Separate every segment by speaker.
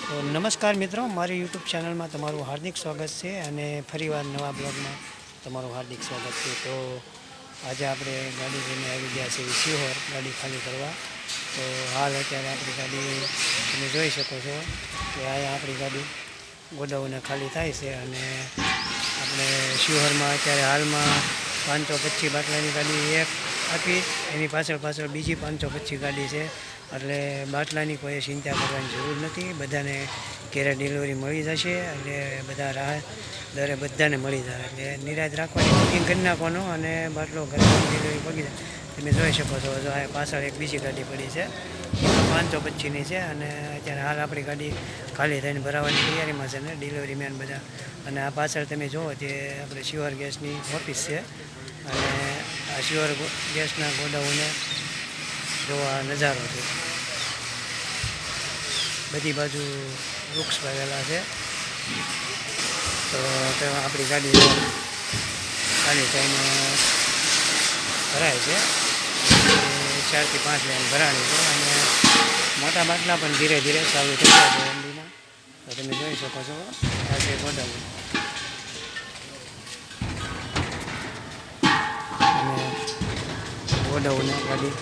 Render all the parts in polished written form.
Speaker 1: તો નમસ્કાર મિત્રો, મારી યુટ્યુબ ચેનલમાં તમારું હાર્દિક સ્વાગત છે અને ફરીવાર નવા બ્લોગમાં તમારું હાર્દિક સ્વાગત છે. તો આજે આપણે ગાડી લઈને આવી ગયા છીએ શિહોર ગાડી ખાલી કરવા. તો હાલ અત્યારે આપણી ગાડી તમે જોઈ શકો છો કે અહીંયા આપણી ગાડી ગોડાઉને ખાલી થાય છે અને આપણે શિહોરમાં અત્યારે હાલમાં 525 બાટલાની ગાડી એક આપી, એની પાછળ બીજી 525 ગાડી છે. એટલે બાટલાની કોઈ ચિંતા કરવાની જરૂર નથી, બધાને ઘરે ડિલિવરી મળી જશે. એટલે બધા રાહ દરે બધાને મળી જાય એટલે નિરાશ રાખવાની, બુકિંગ કરી નાખવાનું અને બાટલો ઘરે ડિલિવરી પડી જાય. તમે જોઈ શકો છો, જો આ પાછળ એક બીજી ગાડી પડી છે, 525ની છે અને અત્યારે હાલ આપણી ગાડી ખાલી થઈને ભરાવાની તૈયારીમાં છે ને ડિલિવરી મેન બધા. અને આ પાછળ તમે જુઓ તે આપણે શિહોર ગેસની ઓફિસ છે અને આ શિહોર ગેસના ગોડાઉને જોવા નજારો છે. બધી બાજુ વૃક્ષ વાવેલા છે. તો તેમાં આપણી ગાડી ખાલી થઈને ભરાય છે. 4 થી 5 લાઈન ભરાણી છે અને મોટા બાટલા પણ ધીરે ધીરે ચાલુ થઈ ગયા છે એમડીના. તો તમે જોઈ શકો છો, આ છે ગોડાઉન અને ગોડાઉને ગાડી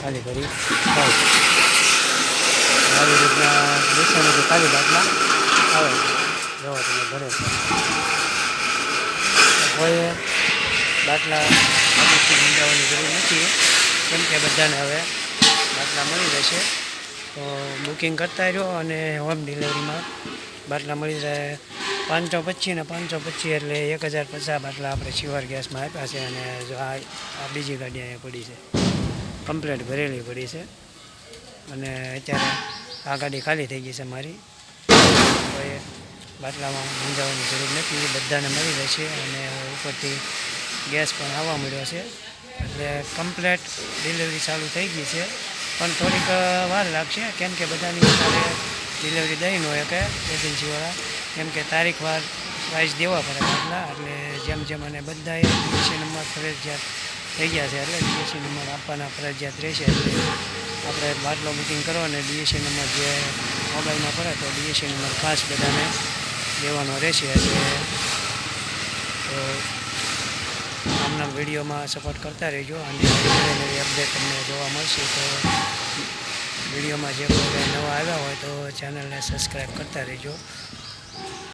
Speaker 1: ખાલી કરી થાય છે. આવી રીતના દેશોમાંથી ખાલી બાટલા આવે છે. જોવો તમે ભરે છે. કોઈ બાટલા આગળથી મંગાવવાની જરૂર નથી, કેમ કે બધાને હવે બાટલા મળી જશે. તો બુકિંગ કરતા રહ્યો અને હોમ ડિલિવરીમાં બાટલા મળી જાય. 525 ને 525 એટલે 1050 બાટલા આપણે શિહોર ગેસમાં આપ્યા છે. અને જો આ બીજી ગાડી અહીંયા પડી છે, કમ્પ્લેટ ભરેલી પડી છે. અને અત્યારે આ ગાડી ખાલી થઈ ગઈ છે મારી. કોઈ બાટલામાં મૂંઝાવવાની જરૂર નથી, બધાને મળી જશે. અને ઉપરથી ગેસ પણ આવવા મળ્યો છે એટલે કમ્પ્લેટ ડિલિવરી ચાલુ થઈ ગઈ છે. પણ થોડીક વાર લાગશે, કેમ કે બધાની સાથે ડિલિવરી દઈ ન હોય કે એજન્સીવાળા, કેમ કે તારીખ વાર વાઇઝ દેવા પડે બાટલા. એટલે જેમ જેમ અને બધાએ ડીએસસી નંબર ફરજિયાત થઈ ગયા છે એટલે ડીએસસી નંબર આપવાના ફરજિયાત રહેશે. એટલે આપણે બાટલો બુકિંગ કરો અને ડીએસસી નંબર જે મોબાઈલમાં પડે તો ડીએસસી નંબર ખાસ બધાને દેવાનો રહેશે. એટલે તો આમના વિડીયોમાં સપોર્ટ કરતા રહેજો અને નવી અપડેટ તમને જોવા મળશે. તો વિડીયોમાં જે કોઈ નવા આવ્યા હોય તો ચેનલને સબસ્ક્રાઈબ કરતા રહેજો.